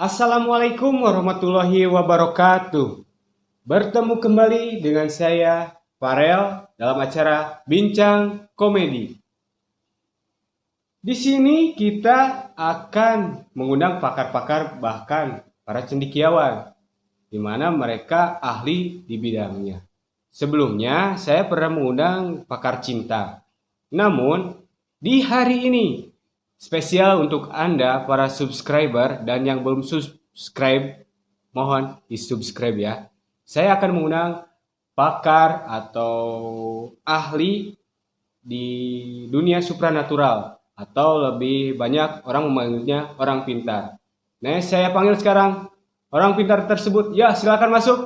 Assalamualaikum warahmatullahi wabarakatuh. Bertemu kembali dengan saya, Farel, dalam acara Bincang Komedi. Di sini kita akan mengundang pakar-pakar bahkan para cendekiawan, di mana mereka ahli di bidangnya. Sebelumnya saya pernah mengundang pakar cinta. Namun di hari ini spesial untuk Anda para subscriber dan yang belum subscribe mohon di-subscribe ya. Saya akan mengundang pakar atau ahli di dunia supranatural atau lebih banyak orang memanggilnya orang pintar. Nah, saya panggil sekarang orang pintar tersebut. Ya, silakan masuk.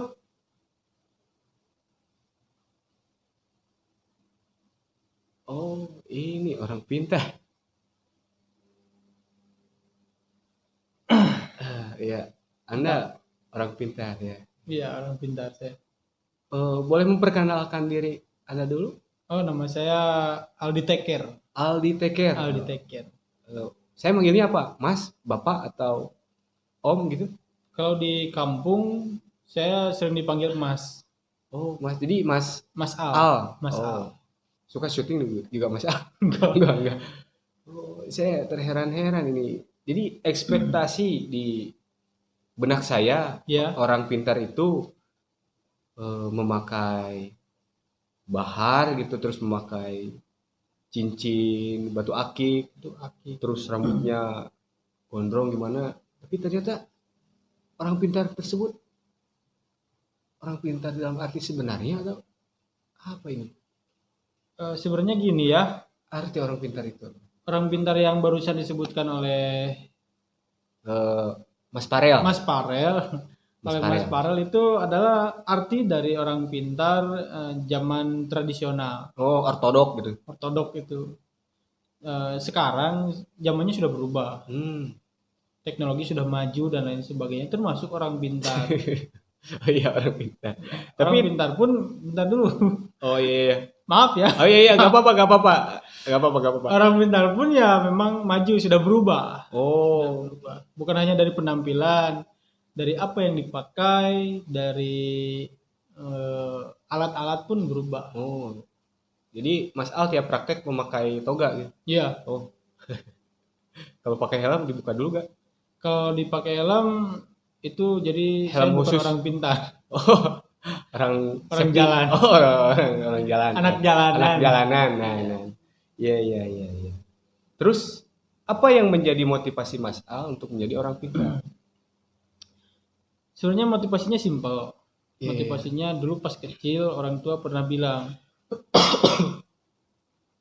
Oh, ini orang pintar. Ya, Anda orang pintar ya. Iya, orang pintar saya. Boleh memperkenalkan diri Anda dulu? Oh, nama saya Aldi Teker. Aldi Teker. Aldi Teker. Saya manggilnya apa? Mas, Bapak, atau Om gitu? Kalau di kampung saya sering dipanggil Mas. Oh, Mas. Jadi Mas Mas Al. Al. Mas Oh, Al. suka syuting juga Mas Al? Enggak. Enggak. Oh, saya terheran-heran ini. Jadi ekspektasi di benak saya, Ya, orang pintar itu memakai bahar gitu, terus memakai cincin, batu akik, itu Aki. terus rambutnya gondrong gimana. Tapi ternyata orang pintar tersebut orang pintar dalam arti sebenarnya atau apa ini? Sebenarnya gini ya, Arti orang pintar itu. orang pintar yang barusan disebutkan oleh Eh, Mas Parel. Mas Parel, Mas oleh Mas Parel. Parel itu adalah arti dari orang pintar zaman tradisional, Oh, ortodok gitu. ortodok itu. Sekarang zamannya sudah berubah. Hmm. Teknologi sudah maju dan lain sebagainya, termasuk orang pintar. Oh iya orang pintar. Orang Tapi pintar pun, bentar dulu, oh iya iya. maaf ya, Oh iya iya nggak apa-apa nggak apa-apa. Nggak apa-apa nggak apa-apa. orang pintar pun ya memang maju, sudah berubah. Oh. Berubah. Bukan hanya dari penampilan, dari apa yang dipakai, dari alat-alat pun berubah. Oh. Jadi Mas Al tiap praktek memakai toga gitu. Ya, Oh. Kalau pakai helm dibuka dulu gak? kalau dipakai helm itu jadi saya Helm bukan khusus. orang pintar, Oh. Orang orang safety. jalan, Oh, orang jalan. anak jalanan. Anak jalanan. Nah. Iya iya iya iya. Terus apa yang menjadi motivasi Mas Al untuk menjadi orang pintar? Sebenarnya motivasinya simpel. Iya. Motivasinya dulu pas kecil orang tua pernah bilang,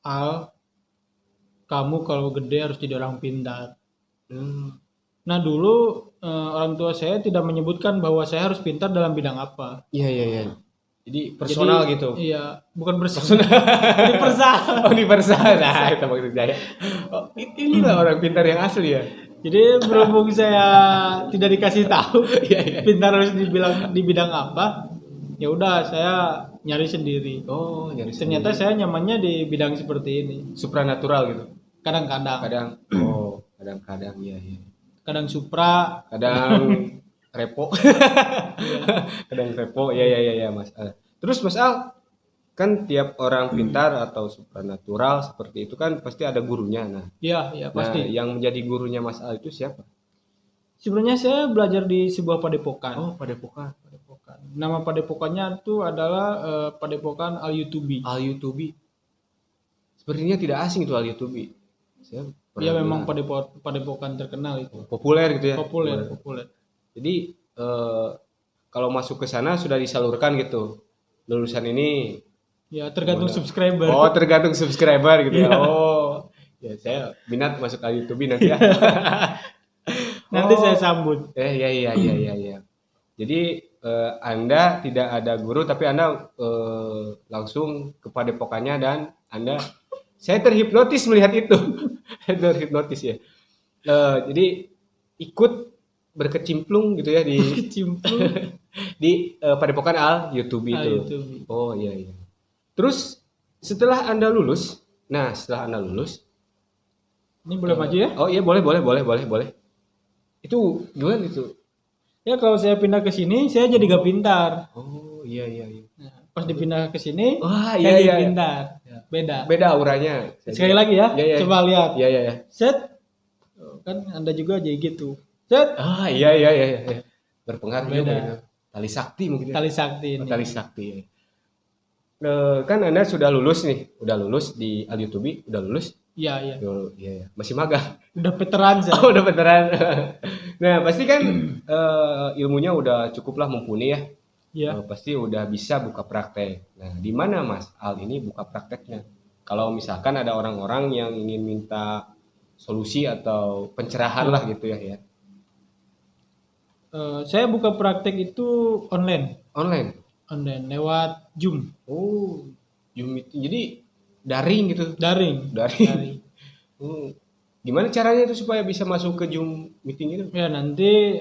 Al, kamu kalau gede harus jadi orang pintar. Hmm. Nah dulu orang tua saya tidak menyebutkan bahwa saya harus pintar dalam bidang apa. Iya iya iya. Jadi personal Jadi, gitu. Iya, bukan personal. Universal. Oh, universal. Nah, itu maksud saya. Oh, inilah orang pintar yang asli ya. Jadi berhubung saya tidak dikasih tahu Iya iya. pintar harus dibilang di bidang apa, ya udah saya nyari sendiri. Oh, nyari Ternyata sendiri. saya nyamannya di bidang seperti ini. Supranatural gitu. Kadang-kadang, Kadang oh, kadang-kadang iya iya. kadang supra, Kadang repo. Kadang repo. Iya iya iya ya, Mas Al. Terus Mas Al, kan tiap orang pintar atau supranatural seperti itu kan pasti ada gurunya. Nah, ya nah pasti. yang menjadi gurunya Mas Al itu siapa? Sebenarnya saya belajar di sebuah padepokan. Oh, Padepokan. Padepokan. Nama padepokannya itu adalah Padepokan Al-Yutubi. Al Yutubi. Sepertinya tidak asing itu Al Yutubi. Saya Dia pernah memang dengar. padepokan terkenal itu. Populer gitu ya. Populer. Jadi kalau masuk ke sana sudah disalurkan gitu. Lulusan ini Ya tergantung Gimana? subscriber. oh tergantung subscriber gitu ya. Iya. Oh, ya saya minat masuk ke YouTube nanti ya. Nanti Oh. saya sambut. Iya. Jadi Anda tidak ada guru tapi Anda langsung ke padepokannya dan Anda saya terhipnotis melihat itu. Saya terhipnotis ya. Jadi ikut berkecimplung gitu ya di Kecimpung. di padepokan Al YouTube itu. Al-Yutubi. Oh iya. Terus setelah Anda lulus, nah setelah Anda lulus, Ini boleh maju ya? oh iya boleh. Itu gimana itu? Ya kalau saya pindah ke sini saya jadi gak pintar. Oh, iya iya iya. Nah, pas dipindah ke sini Wah, saya iya jadi iya. pintar. Iya. Beda. Beda auranya. Sekali lagi ya, Iya, iya. coba lihat. Iya iya iya. Set. Oh, kan Anda juga jadi gitu. Set. Ah, iya iya iya iya. Berpengaruh Beda. juga itu. Tali sakti mungkin ya. Tali sakti Oh, ini. tali sakti. Ya. Kan Anda sudah lulus nih, udah lulus di Al-Yutubi, udah lulus. Iya, iya. Iya, iya. Masih magang. Udah veteran saya. Oh, udah veteran. Nah, pasti kan ilmunya udah cukuplah mumpuni ya. Iya. Pasti udah bisa buka praktek. Nah, di mana Mas Al ini buka prakteknya? Kalau misalkan ada orang-orang yang ingin minta solusi atau pencerahan lah gitu ya, ya. Saya buka praktek itu online. Online. Online lewat Zoom. Oh, Zoom meeting. Jadi daring gitu. Daring. Daring. Gimana caranya itu supaya bisa masuk ke Zoom meeting itu? Ya nanti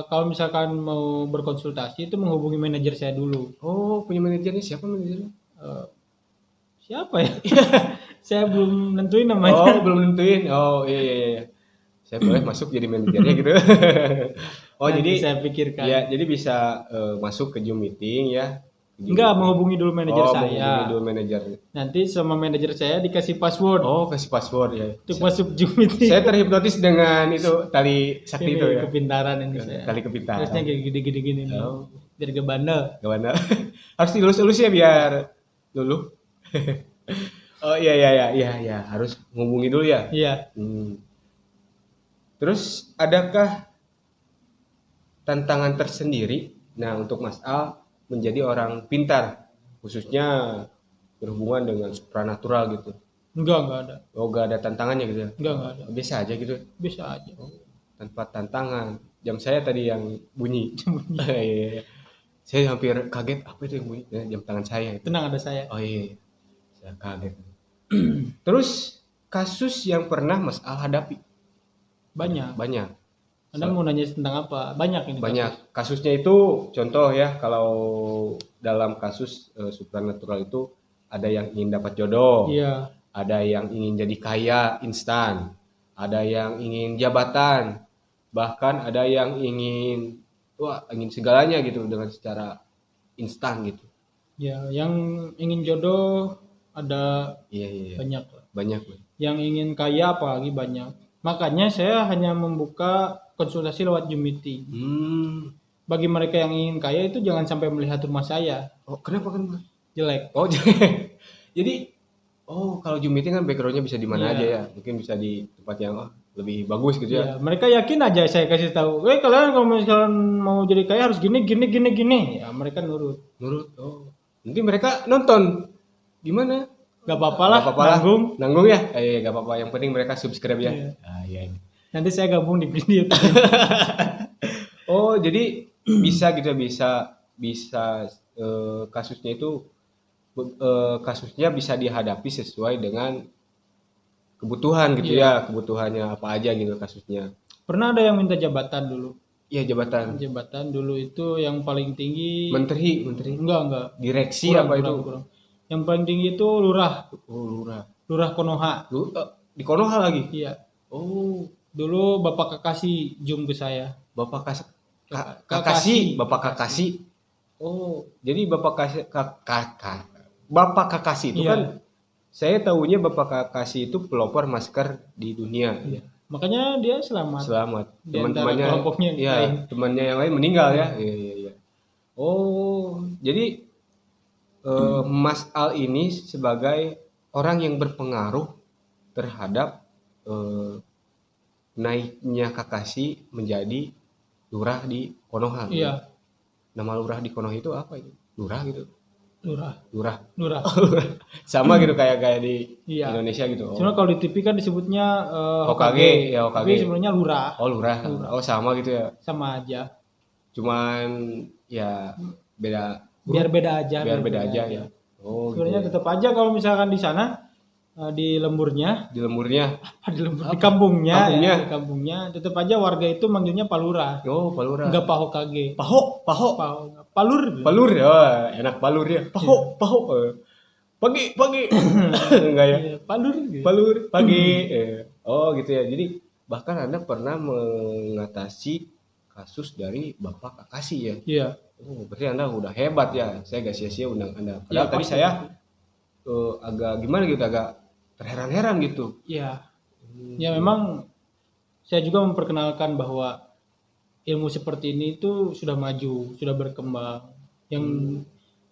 kalau misalkan mau berkonsultasi itu menghubungi manajer saya dulu. Oh, punya manajernya siapa manajernya? Eh, siapa ya? Saya belum nentuin namanya. Oh, belum nentuin. Oh, iya iya iya. Saya boleh masuk jadi manajernya gitu. Oh, Nanti jadi saya pikirkan. ya, jadi bisa masuk ke Zoom meeting ya. Enggak, menghubungi dulu manajer Oh, saya. menghubungi dulu manajer. Nanti sama manajer saya dikasih password Oh, kasih password ya. untuk masuk Zoom meeting. Saya terhipnotis dengan itu tali sakti Ini itu ya. kepintaran ini saya. Tali kepintaran. Harusnya kayak gini-gini gini nih. Oh. Biar gak bandel. Gimana? Harus dilulus-lulus ya biar luluh. Oh iya iya iya iya iya, harus ngubungi dulu ya. Iya. Terus adakah tantangan tersendiri nah untuk Mas Al menjadi orang pintar khususnya berhubungan dengan supranatural gitu? Enggak ada. Oh, gak ada tantangannya gitu ya? Enggak ada. Biasa aja gitu. Bisa aja. Tanpa tantangan. Jam saya tadi yang bunyi. Iya, iya, iya. Saya hampir kaget apa itu yang bunyi? Ya, jam tangan saya itu. Tenang, ada saya. Oh iya, saya kaget. Terus kasus yang pernah Mas Al hadapi? Banyak. Banyak. Anda mau nanya tentang apa? Banyak ini. Banyak. Kasusnya itu contoh ya, kalau dalam kasus supranatural itu ada yang ingin dapat jodoh, Iya. ada yang ingin jadi kaya instan, ada yang ingin jabatan, bahkan ada yang ingin ingin segalanya gitu dengan secara instan gitu. Ya, yang ingin jodoh ada Iya iya, iya. banyak. Banyak. Yang ingin kaya apalagi banyak. Makanya saya hanya membuka konsultasi lewat Zoom meeting. Bagi mereka yang ingin kaya itu jangan sampai melihat rumah saya. Oh, kenapa kan? Jelek. Oh, jadi kalau Zoom meeting kan backgroundnya bisa di mana Iya. aja ya. Mungkin bisa di tempat yang lebih bagus gitu ya. Ya, mereka yakin aja saya kasih tahu. Kalian kalau misalkan mau jadi kaya harus gini. Ya, mereka nurut. Nurut. Oh. Nanti mereka nonton. Gimana? Gak apa-apa lah, Gak apa-apa lah. nanggung. Nanggung ya? Gak apa-apa. Yang penting mereka subscribe ya. Iya. Iya. Nanti saya gabung di video. Oh, jadi bisa gitu, bisa kasusnya itu kasusnya bisa dihadapi sesuai dengan kebutuhan gitu ya, kebutuhannya apa aja gitu kasusnya. Pernah ada yang minta jabatan dulu. Iya, jabatan. Jabatan dulu itu yang paling tinggi. Menteri. Enggak. Direksi Kurang. itu? Yang paling tinggi itu lurah. Oh, lurah. Lurah Konoha. Di Konoha lagi? Iya. Oh, Dulu Bapak Kakasi Zoom ke saya. Bapak Kakasi. Oh, jadi Bapak Kakasi itu Iya. kan saya tahunya Bapak Kakasi itu pelopor masker di dunia. Iya. Makanya dia selamat. Selamat. Di antara Teman-temannya, kelompoknya yang ya, lain. temannya yang lain meninggal ya. Iya. Oh, jadi Mas Al ini sebagai orang yang berpengaruh terhadap naiknya Kakasi menjadi lurah di Konoha. Iya. Nama lurah di Konoha itu apa itu? Lurah gitu. Lurah. Sama gitu kayak di Iya. Indonesia gitu. Cuma kalau di TV kan disebutnya Hokage, ya Hokage. Tapi sebenarnya lurah. Oh, lurah. Oh, sama gitu ya. Sama aja. Cuman ya beda. Biar beda aja. Biar beda aja ya. Oh, Sebenarnya gitu ya. tetap aja kalau misalkan di sana di lemburnya, Di lemburnya. di kampungnya, Kampungnya. di kampungnya tetap aja warga itu manggilnya Palura. Oh, Palura. Enggak Pak Hokage. Paho. Palur. Palur ya, enak palur ya. Paho. Pagi. Enggak ya. Iya, Palur. Palur pagi. Oh, gitu ya. Jadi bahkan Anda pernah mengatasi kasus dari Bapak Kakashi ya. Iya. Oh, berarti Anda udah hebat ya. Saya gak sia-sia undang Anda. Iya, Padahal tadi pasti. saya agak gimana gitu, agak terheran-heran gitu. Iya. Ya memang saya juga memperkenalkan bahwa ilmu seperti ini itu sudah maju, sudah berkembang. Yang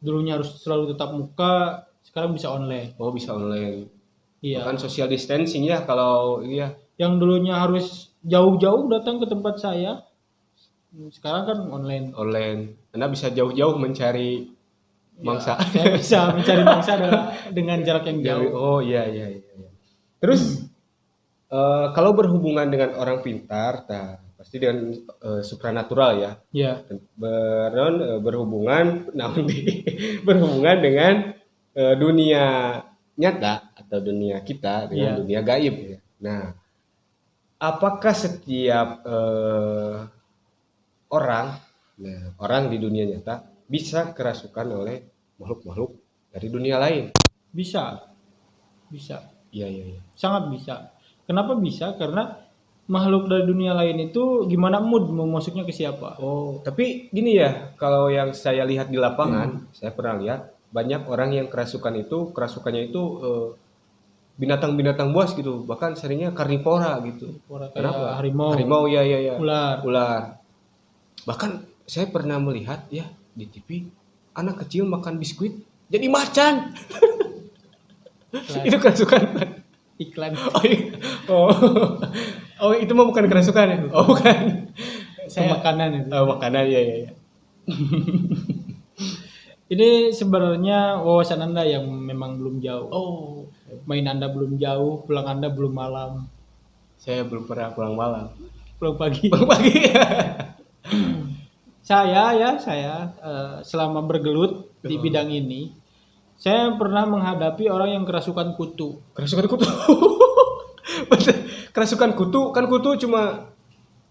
dulunya harus selalu tetap muka, sekarang bisa online. Oh, bisa online. Iya. Bahkan social distancing ya kalau iya. Yang dulunya harus jauh-jauh datang ke tempat saya, sekarang kan online. Online. Anda bisa jauh-jauh mencari mangsa. Saya bisa mencari mangsa dengan jarak yang jauh. Oh iya iya iya. Terus kalau berhubungan dengan orang pintar, nah, pasti dengan supranatural ya. Ya, Berhubungan berhubungan dengan dunia nyata atau dunia kita dengan Iya. dunia gaib ya. Nah, apakah setiap orang di dunia nyata bisa kerasukan oleh makhluk-makhluk dari dunia lain? bisa. Bisa. Iya iya iya. Sangat bisa. Kenapa bisa? Karena makhluk dari dunia lain itu gimana mood mau masuknya ke siapa? Oh, tapi gini ya, kalau yang saya lihat di lapangan, saya pernah lihat banyak orang yang kerasukannya itu binatang-binatang buas gitu, bahkan seringnya karnivora gitu. Orang kayak Kenapa? harimau, Harimau ya ya ya. ular. Ular. Bahkan saya pernah melihat ya di TV anak kecil makan biskuit jadi macan. Itu kerasukan. Iklan. Oh, iya. Oh. Oh, itu mah bukan kerasukan ya? Oh, bukan. Saya Makanan itu. makanan ya ya ya. Ini sebenarnya wawasan Anda yang memang belum jauh. Oh, Main Anda belum jauh, pulang Anda belum malam, saya belum pernah pulang malam. pulang pagi. Pulang pagi. Saya selama bergelut di bidang ini, saya pernah menghadapi orang yang kerasukan kutu. Kerasukan kutu. Betul. Kerasukan kutu, kan kutu cuma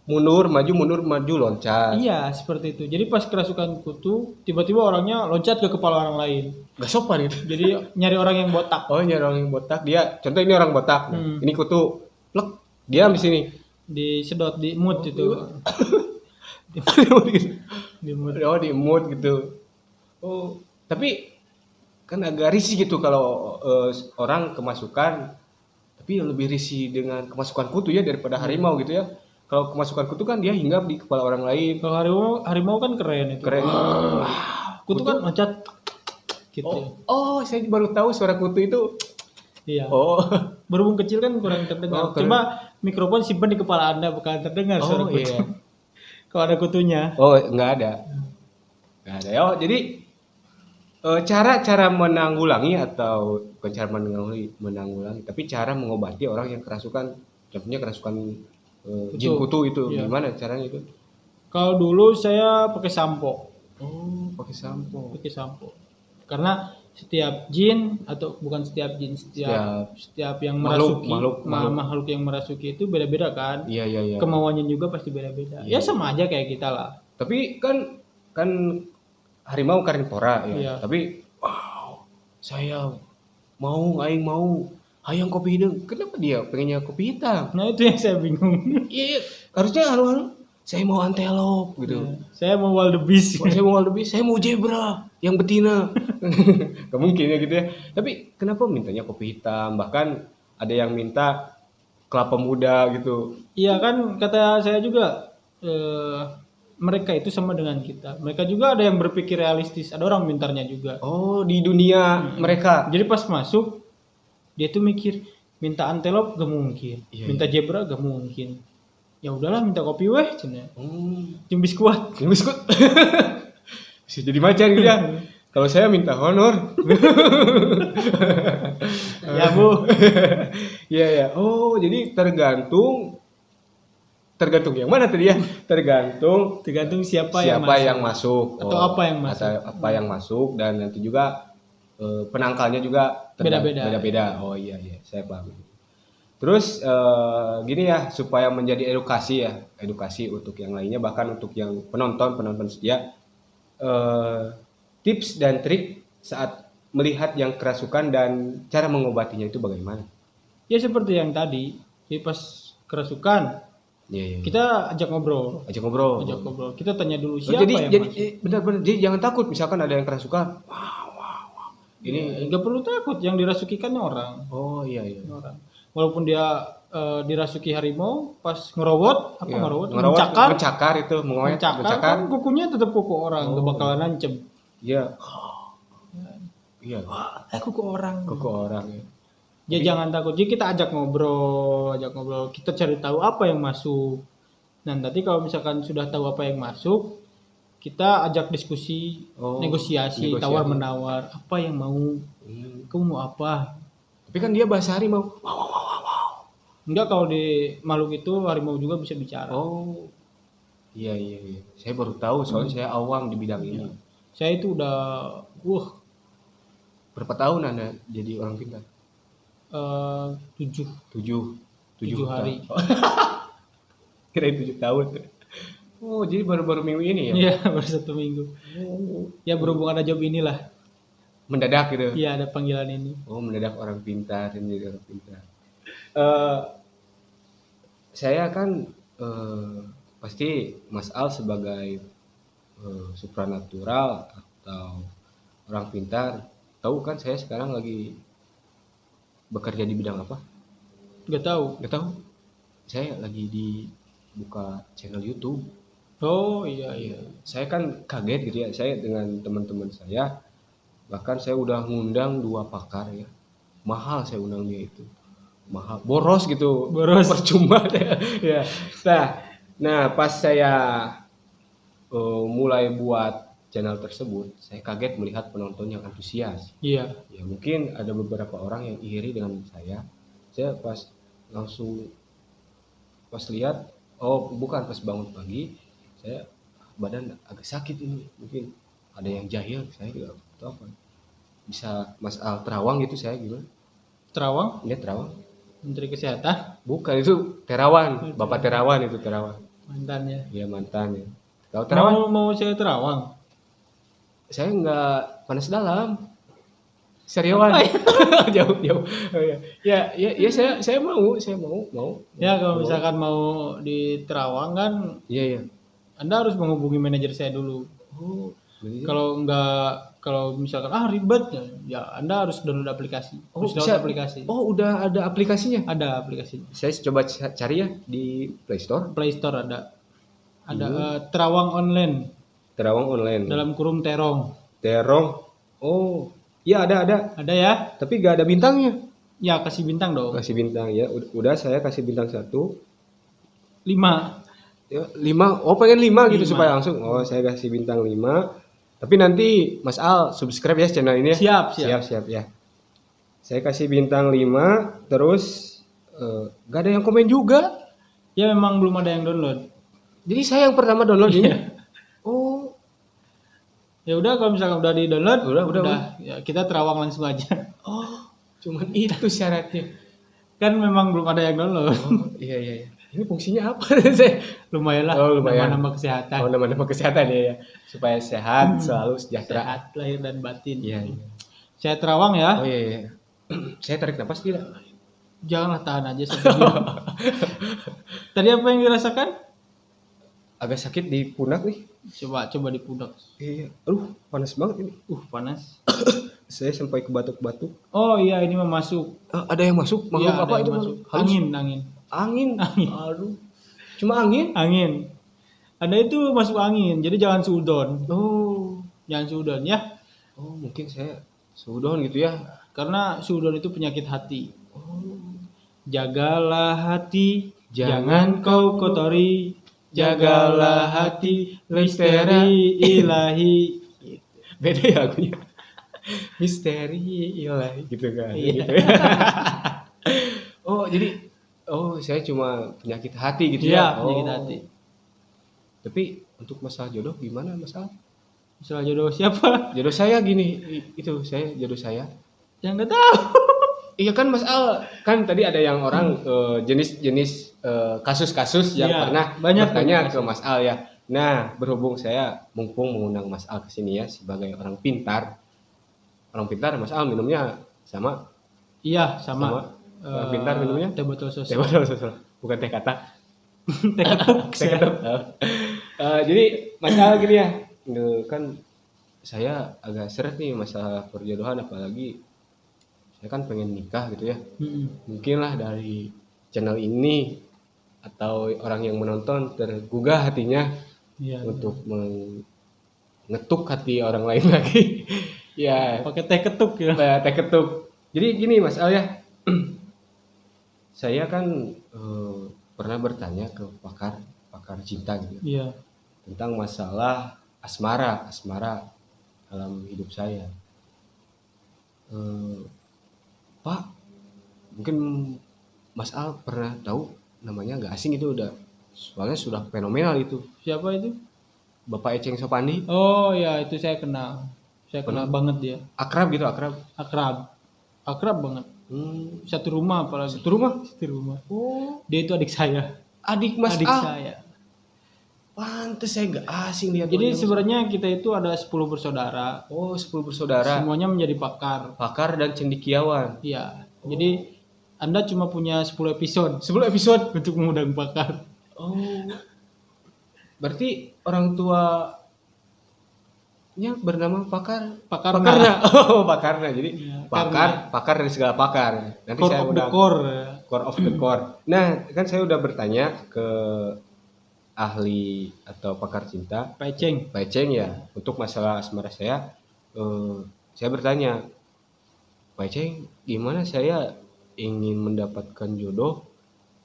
mundur maju loncat. Iya, seperti itu. Jadi pas kerasukan kutu, tiba-tiba orangnya loncat ke kepala orang lain. Gak sopan itu. Jadi nyari orang yang botak. Oh, nyari orang yang botak. Dia, contoh ini orang botak. Nah, ini kutu. Plek, diam di sini. Disedot di mood itu. Di mood. Oh, di mood gitu. Oh, tapi kan agak risih gitu kalau orang kemasukan, tapi lebih risih dengan kemasukan kutu ya daripada harimau gitu ya. Kalau kemasukan kutu kan dia hinggap di kepala orang lain. Kalau harimau kan keren itu. Keren. Kutu kan loncat gitu. Oh, saya baru tahu suara kutu itu. Iya. Oh, Berhubung kecil kan kurang terdengar. Oh, keren. Coba mikrofon simpan di kepala Anda bukan terdengar suara kutu. iya. Kalau ada kutunya. Oh, nggak ada. Nggak ada. Oh, jadi cara-cara menanggulangi atau bukan cara menanggulangi, tapi cara mengobati orang yang kerasukan, contohnya kerasukan jin kutu itu, Iya. gimana caranya itu? Kalau dulu saya pakai sampo. Oh, pakai sampo. Pakai sampo. Karena setiap jin atau bukan setiap jin, setiap yang makhluk, merasuki makhluk yang merasuki itu beda-beda kan. Iya, iya, iya. Kemauannya juga pasti beda-beda. Ya sama aja kayak kita lah. Tapi kan harimau karnivora ya. Iya. Tapi wow, saya aing mau hayang kopi hidung. Kenapa dia pengennya kopi hitam? Nah itu yang saya bingung. Iya, harusnya halo-halo. Saya mau antelop gitu. Saya mau wildebeest. Saya mau wildebeest, saya mau zebra yang betina. Gak mungkin ya gitu ya. Tapi kenapa mintanya kopi hitam? Bahkan ada yang minta kelapa muda gitu. Iya kan kata saya juga mereka itu sama dengan kita. Mereka juga ada yang berpikir realistis. Ada orang pintarnya juga. Oh, di dunia mereka. Jadi pas masuk dia tuh mikir minta antelop gak mungkin, Iya, minta zebra gak mungkin. Ya udahlah minta kopi weh cina. Jeung biskuit. Yang biskut. Bisa jadi macan gitu ya. Kalau saya minta honor. Ya bu. Iya ya. Oh, jadi tergantung yang mana tadi ya? Tergantung Siapa yang masuk. Atau apa yang masuk. Atau apa yang masuk dan nanti juga penangkalnya juga beda-beda. Oh iya iya, saya paham. Terus gini ya, supaya menjadi edukasi untuk yang lainnya, bahkan untuk yang penonton setia, tips dan trik saat melihat yang kerasukan dan cara mengobatinya itu bagaimana? Ya seperti yang tadi. Jadi pas kerasukan, Iya, iya. kita ajak ngobrol. Ajak ngobrol. Ajak ngobrol. Kita tanya dulu Oh, siapa yang jadi masuk. benar-benar jadi jangan takut misalkan ada yang kerasukan. Ini Nggak perlu takut, yang dirasuki kan orang. oh iya iya. Orang. Walaupun dia dirasuki harimau, pas ngerobot, apa Iya. ngerobot, Ngerawat, mencakar, mencakar itu, mengoyak, mencakar, kan kukunya tetap kuku orang, nggak Oh. bakalan nancep. Iya. Iya. Kuku orang. Kuku orang ya. Ya jangan takut. Jadi kita ajak ngobrol. Kita cari tahu apa yang masuk. Nah, nanti kalau misalkan sudah tahu apa yang masuk, kita ajak diskusi, Oh, negosiasi, negosiasi. tawar menawar, apa yang mau, kamu mau apa? Tapi kan dia bahasa harimau. Enggak, kalau di makhluk itu harimau juga bisa bicara. Oh. Iya iya iya. Saya baru tahu soalnya saya awam di bidang ini. Saya itu udah, Berapa tahun Anda jadi orang pintar? 7 Tujuh hari. tahun. Kira 7 tahun. Oh, jadi baru-baru minggu ini ya? Iya, baru 1 minggu. Ya berhubung ada job inilah. Mendadak gitu. Iya, ada panggilan ini. Oh, mendadak orang pintar dan jadi orang pintar. Saya kan pasti Mas Al sebagai supranatural atau orang pintar, tahu kan saya sekarang lagi bekerja di bidang apa? Nggak tahu. Nggak tahu. Saya lagi buka channel YouTube. Oh iya. Saya kan kaget gitu ya. Saya dengan teman-teman saya, bahkan saya udah ngundang 2 pakar ya. Mahal saya undang dia itu. Mahal, boros gitu. Boros. Percuma ya. Nah, pas saya mulai buat channel tersebut, saya kaget melihat penonton yang antusias. Iya. Ya mungkin ada beberapa orang yang iri dengan saya. Saya pas lihat, oh bukan, pas bangun pagi, saya badan agak sakit ini. Mungkin ada yang jahil, saya juga tahu apa. Bisa Mas Al Terawang gitu saya gimana? Terawang, Dia Terawang? Menteri Kesehatan, Bukan, itu Terawan, Bapak Terawan itu Terawan. mantannya. Iya mantan ya. Kalau Terawan, Mau saya Terawang. saya nggak panas dalam. Seriusan. Jauh. Oh, iya. Ya saya mau. Ya kalau misalkan mau di Terawang kan, Iya. Anda harus menghubungi manajer saya dulu. Oh, Kalau misalkan ribet, ya Anda harus download aplikasi. Harus download aplikasi. Oh, udah ada aplikasinya. Ada aplikasi. Saya coba cari ya di Play Store. Play Store ada. Ada Terawang Online Terawang Online. dalam kurung Terong. Terong. Oh, iya ada. Ada ya? Tapi gak ada bintangnya. Ya kasih bintang dong. Kasih bintang ya. Udah saya kasih bintang 1. 5. Ya, 5. Oh, pengen 5 gitu 5. supaya langsung. Oh, saya kasih bintang 5. Tapi nanti Mas Al subscribe ya channel ini ya. Siap ya. Saya kasih bintang 5, terus gak ada yang komen juga. Ya memang belum ada yang download. Jadi saya yang pertama download ini. Oh, Ya udah, kalau misalkan udah di-download, Udah. ya kita Terawang langsung aja. oh, cuman itu syaratnya. Kan memang belum ada yang download. Oh, iya. Ini fungsinya apa? Saya Lumayan lah. Oh, lumayan. Nama-nama kesehatan. Oh, nama-nama kesehatan ya. Supaya sehat, selalu sejahtera. Sehat lahir dan batin. Iya. Saya Terawang ya. Oh iya. Saya tarik napas tidak? Janganlah, tahan aja sebentar. Tadi apa yang dirasakan? Agak sakit di pundak nih. Coba di pundak. Iya. Aduh, panas banget ini. Panas. Saya sampai ke batuk-batuk. Oh iya, ini mah masuk. Ada yang masuk? Makhluk Iya, apa ada itu? yang masuk. Halus? Angin. Angin. Aduh. Cuma angin? Angin. Ada itu masuk angin. Jadi jangan suudon. Oh. Jangan suudon ya. Oh, mungkin saya sudon gitu ya. Karena suudon itu penyakit hati. Jagalah hati, Jangan jangan kau kotori. Jagalah hati, misteri ilahi. Beda ya lagunya. Misteri ilahi gitu kan. Iya. Gitu. Oh, jadi saya cuma penyakit hati gitu Iya, ya. penyakit hati. Tapi untuk masalah jodoh gimana masalah? Masalah jodoh siapa? Jodoh saya gini, itu saya jodoh saya. Yang nggak tahu. Iya kan Mas Al, kan tadi ada yang orang jenis-jenis kasus-kasus yang Iya, pernah banyak bertanya kasus. ke Mas Al ya. Nah, berhubung saya mumpung mengundang Mas Al ke sini ya sebagai orang pintar. Orang pintar Mas Al minumnya sama Iya, sama. Orang pintar minumnya teh botol susu. teh botol susu, bukan teh kata. Teh ketuk. Teh ketuk. Jadi masalah gini ya, kan saya agak seret nih masalah perjodohan, apalagi saya kan pengen nikah gitu ya. Mungkin lah dari channel ini atau orang yang menonton tergugah hatinya Iya. untuk mengetuk hati orang lain lagi. Ya, Pakai teh ketuk ya. teh ketuk. Jadi gini Mas Al ya, saya kan pernah bertanya ke pakar cinta gitu Iya. tentang masalah asmara dalam hidup saya. Pak, mungkin Mas Al pernah tahu, namanya nggak asing itu, udah soalnya sudah fenomenal itu, Siapa itu? Bapak Eceng Sopandi. Oh ya, itu saya kenal. Saya kenal banget dia. Akrab gitu, akrab. Akrab banget. Satu rumah apalagi. Satu rumah. Satu rumah. Oh, Dia itu adik saya. adik Mas Adik Al. saya. Pantes saya nggak asing lihat. Jadi sebenarnya kita itu ada 10 bersaudara. Oh, 10 bersaudara. Semuanya menjadi pakar. Pakar dan cendekiawan. Iya. Jadi Anda cuma punya 10 episode. 10 episode untuk mengundang pakar. Oh. Berarti orang tuanya bernama Pakarna. Oh, Pakarna. Jadi Ya, pakar dari segala pakar. Nanti core saya of the udah core. core of the core. Nah, kan saya udah bertanya ke ahli atau pakar cinta, Peceng. Pak Eceng ya, untuk masalah asmara saya bertanya, Pak Eceng, gimana saya ingin mendapatkan jodoh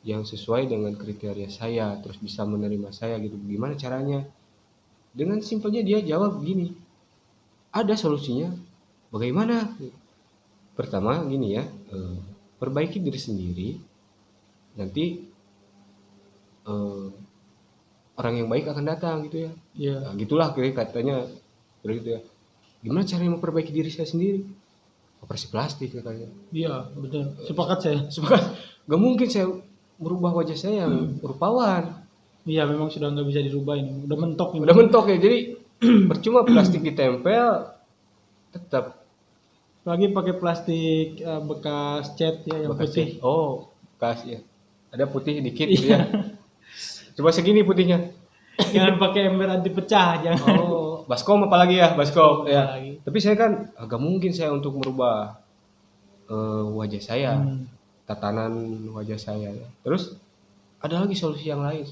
yang sesuai dengan kriteria saya, terus bisa menerima saya gitu, gimana caranya? Dengan simpelnya dia jawab begini, ada solusinya. Bagaimana? Pertama gini ya, perbaiki diri sendiri, nanti orang yang baik akan datang gitu ya. Iya. Nah, gitulah katanya begitu ya. Gimana caranya memperbaiki diri saya sendiri? Operasi plastik katanya. Iya, betul. Sepakat saya. Sepakat. Gak mungkin saya merubah wajah saya yang rupawan. Iya, memang sudah nggak bisa dirubah ini. Udah mentok ini. Udah mentok ya. Jadi percuma plastik ditempel, tetap Lagi pakai plastik bekas cat ya yang bekas putih. Oh, bekas ya. Ada putih dikit gitu ya. Coba segini putihnya. Jangan pakai ember anti pecah, jangan. Oh, baskom apalagi ya, baskom ya. apalagi. Tapi saya kan agak mungkin saya untuk merubah wajah saya, tatanan wajah saya. Ya. Terus ada lagi solusi yang lain,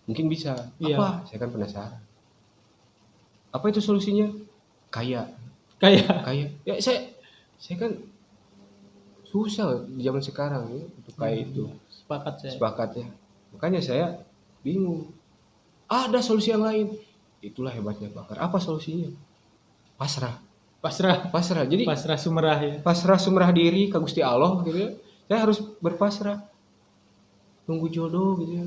mungkin bisa. Iya. Apa? Saya kan penasaran. Apa itu solusinya? Kaya. Kayak Ya saya kan susah di zaman sekarang ya untuk kaya itu. sepakat saya. Sepakat ya. Makanya saya bingung. Ada solusi yang lain. Itulah hebatnya pakar. Apa solusinya? Pasrah. Jadi Pasrah sumerah ya. pasrah sumrah diri ke Gusti Allah gitu ya. Saya harus berpasrah. Tunggu jodoh gitu ya.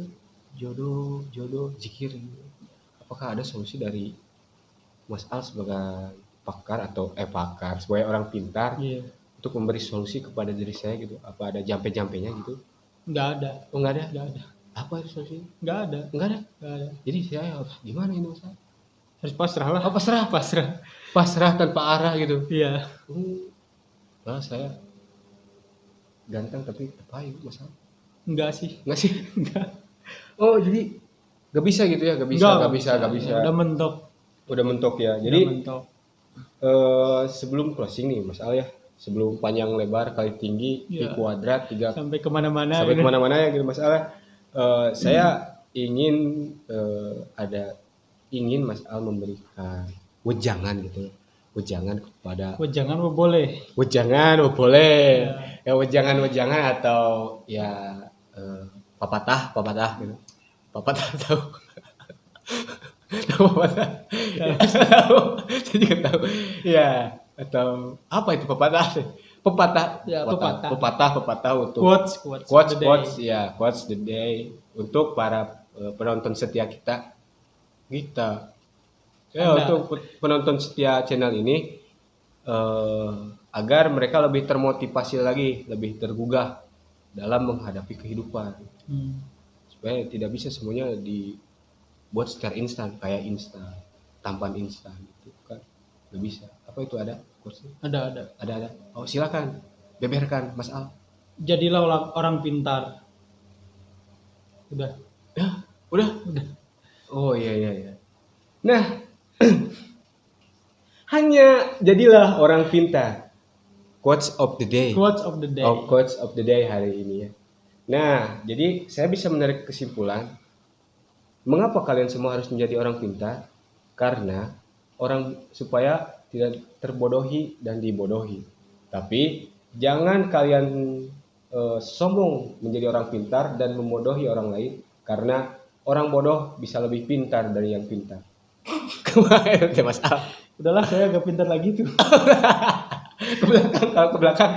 Jodoh, zikir gitu. Apakah ada solusi dari Mas Al sebagai pakar atau pakar sebagai orang pintar untuk memberi solusi kepada diri saya gitu? Apa ada jampe-jampenya gitu? Nggak ada. Oh, enggak ada. Nggak ada. Apa itu solusinya? Nggak ada. Enggak ada. Nggak ada. Jadi saya harus gimana ini Mas Al? Harus pasrah lah. Oh, pasrah tanpa arah gitu. Iya. Nah, saya ganteng tapi apa itu Mas Al? Enggak sih. Enggak sih? Enggak. Oh, jadi gak bisa gitu ya? Gak bisa. Udah mentok. Udah mentok ya. Udah Jadi mentok. sebelum closing nih Mas Al ya, sebelum panjang lebar kali tinggi di kuadrat 3 sampai kemana-mana. sampai kemana-mana ya gitu Mas Al ya. Saya ingin ingin Mas Al memberikan wejangan gitu, wejangan kepada Jangan boleh. wejangan boleh ya, wejangan atau ya papatah gitu, papatah tahu papatah tahu, saya juga tahu ya, atau apa itu pepatah Ya, pepatah untuk quotes ya, quotes the day untuk para penonton setia kita ya, untuk penonton setia channel ini agar mereka lebih termotivasi lagi, lebih tergugah dalam menghadapi kehidupan, supaya tidak bisa semuanya dibuat secara instan, kayak instan, tampan instan itu kan nggak bisa. Apa itu ada quotesnya? Ada. Oh, silakan beberkan Mas Al. Jadilah orang pintar. Udah. Udah. Udah. Oh iya iya iya. Nah, hanya jadilah orang pintar. Quotes of the day. Quotes of the day. Quotes of the day hari ini ya. Nah, jadi saya bisa menarik kesimpulan, mengapa kalian semua harus menjadi orang pintar? Karena supaya tidak terbodohi dan dibodohi. Tapi jangan kalian sombong menjadi orang pintar dan membodohi orang lain, karena orang bodoh bisa lebih pintar dari yang pintar. Kemarin ya Mas Al. Udahlah, saya agak pintar lagi tuh. Ke belakang, kalau ke belakang.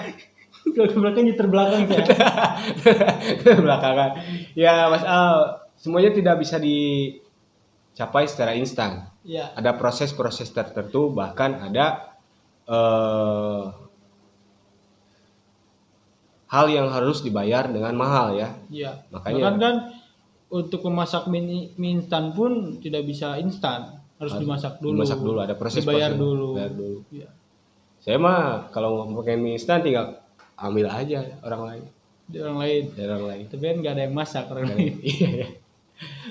Kalau ke belakang nyetir belakang saya. Ke belakangan. Ya Mas Al, semuanya tidak bisa dicapai secara instan. Ya. Ada proses-proses tertentu, bahkan ada hal yang harus dibayar dengan mahal ya. Iya. Makanya Bahkan kan untuk memasak mie instan pun tidak bisa instan, harus dimasak dulu. Dimasak dulu, ada proses. Dibayar dulu. Bayar dulu. Iya. Saya mah kalau mau pakai mie instan tinggal ambil aja orang lain. Dari orang lain. Dari orang lain. Tapi kan nggak ada yang masak orang lain. Iya ya.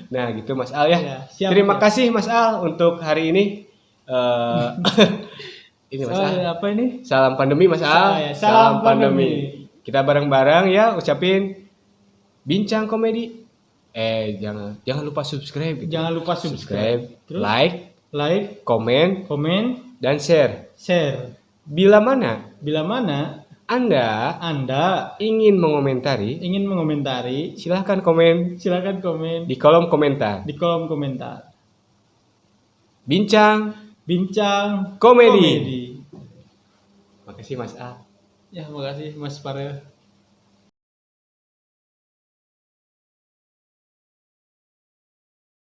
Nah gitu Mas Al ya. Ya, siap, Terima ya. kasih Mas Al untuk hari ini. Ini Mas Al. Apa ini? Salam pandemi Mas Al. Ya, salam pandemi. Kita bareng-bareng ya ucapin bincang komedi. Jangan lupa subscribe. Gitu. Jangan lupa subscribe. Terus? Like, komen, dan share. Bila mana Anda ingin mengomentari, silahkan komen di kolom komentar. Bincang komedi. Makasih Mas Al. Ya, makasih Mas Farel.